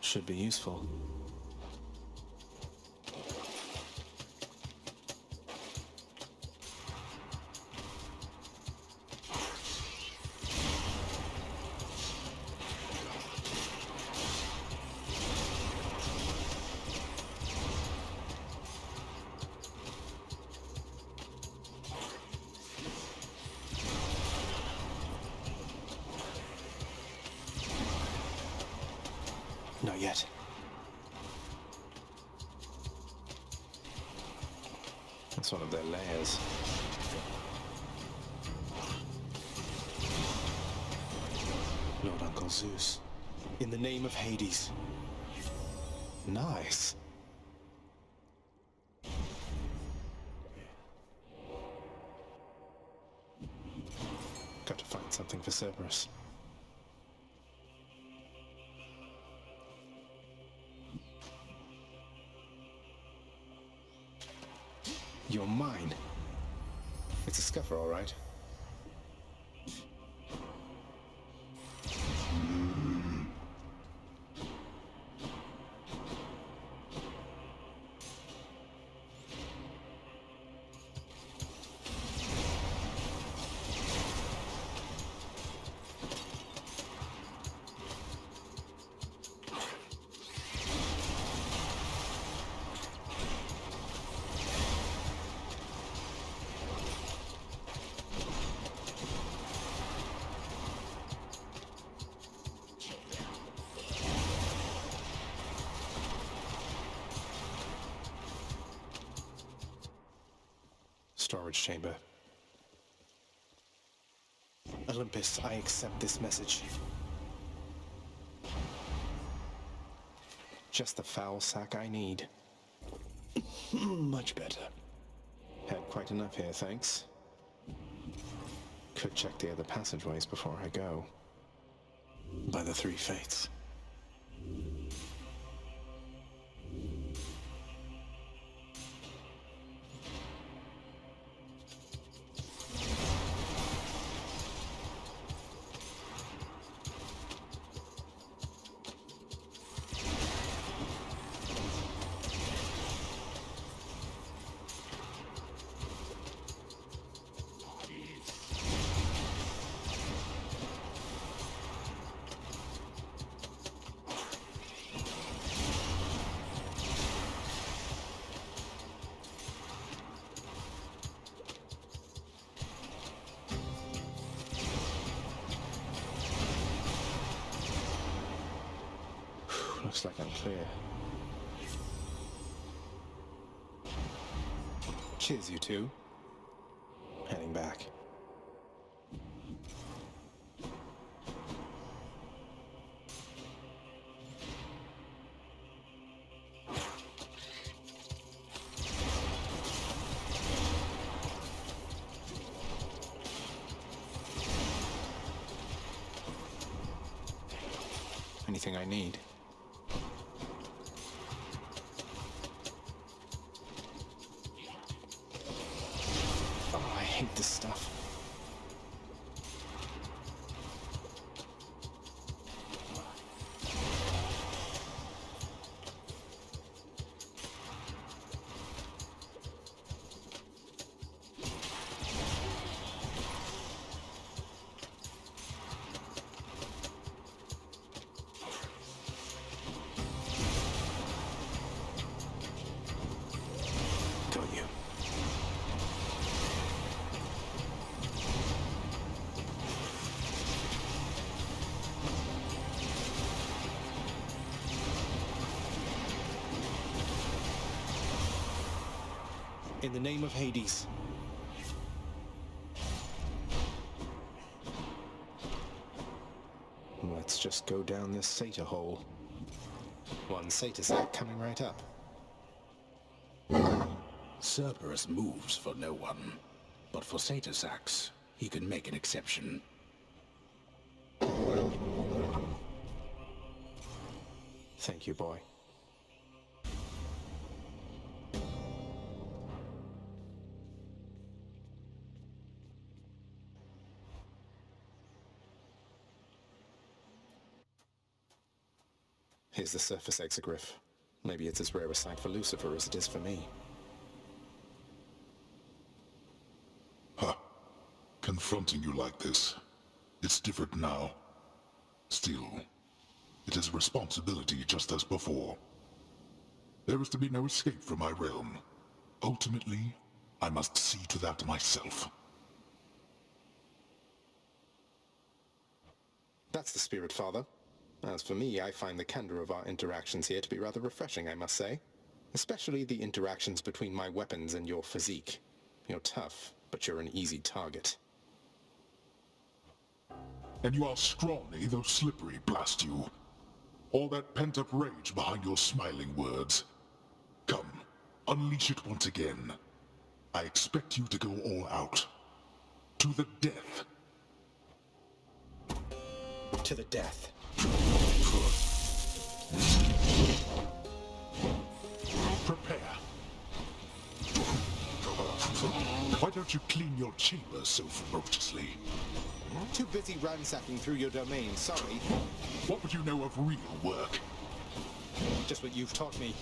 Speaker 1: Should be useful. Not yet. That's one of their layers. Lord Uncle Zeus. In the name of Hades. Nice. Got to find something for Cerberus. You're mine. It's a scuffer, all right. Storage chamber. Olympus, I accept this message. Just the foul sack I need. Much better. Had quite enough here, thanks. Could check the other passageways before I go. By the three fates. Looks like I'm clear. Cheers, you two. Heading back. Anything I need? I hate this stuff. Got you. In the name of Hades. Let's just go down this Satyr hole. One Satyr sack coming right up.
Speaker 7: Cerberus moves for no one, but for Satyr sacks, he can make an exception.
Speaker 1: Thank you, boy. Here's the surface exogryph. Maybe it's as rare a sight for Lucifer as it is for me.
Speaker 2: Huh. Confronting you like this. It's different now. Still, it is a responsibility just as before. There is to be no escape from my realm. Ultimately, I must see to that myself.
Speaker 1: That's the spirit, Father. As for me, I find the candor of our interactions here to be rather refreshing, I must say. Especially the interactions between my weapons and your physique. You're tough, but you're an easy target.
Speaker 2: And you are scrawny, though slippery, blast you. All that pent-up rage behind your smiling words. Come, unleash it once again. I expect you to go all out. To the death.
Speaker 1: To the death.
Speaker 2: Prepare. Why don't you clean your chambers so ferociously?
Speaker 1: Too busy ransacking through your domain, sorry.
Speaker 2: What would you know of real work?
Speaker 1: Just what you've taught me.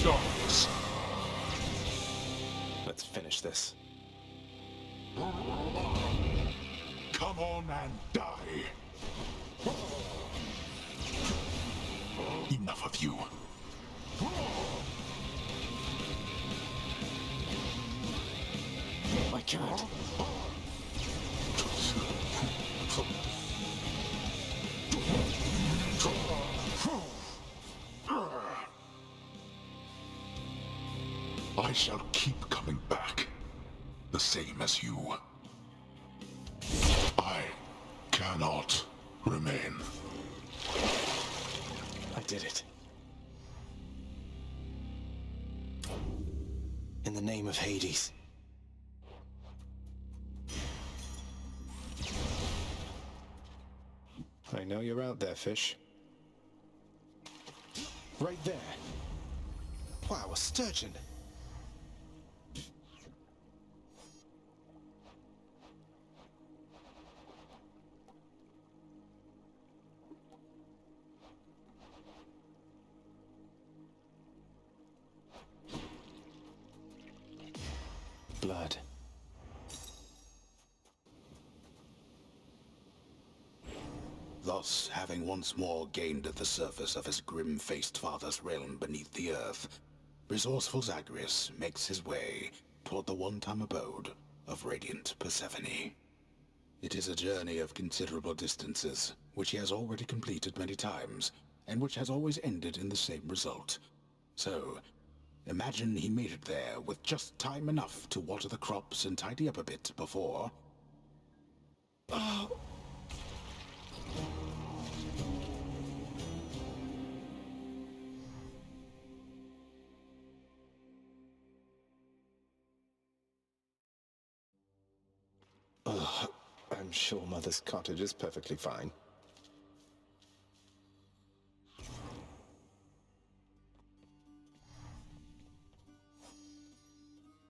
Speaker 2: Darkness.
Speaker 1: Let's finish this.
Speaker 2: Come on and die. Enough of you.
Speaker 1: I can't.
Speaker 2: I shall keep coming back. The same as you. I cannot remain.
Speaker 1: I did it. In the name of Hades. I know you're out there, fish. Right there. Wow, a sturgeon. Blood.
Speaker 7: Thus, having once more gained the surface of his grim-faced father's realm beneath the earth, resourceful Zagreus makes his way toward the one-time abode of radiant Persephone. It is a journey of considerable distances, which he has already completed many times, and which has always ended in the same result. So, imagine he made it there with just time enough to water the crops and tidy up a bit before...
Speaker 1: Oh! I'm sure Mother's cottage is perfectly fine.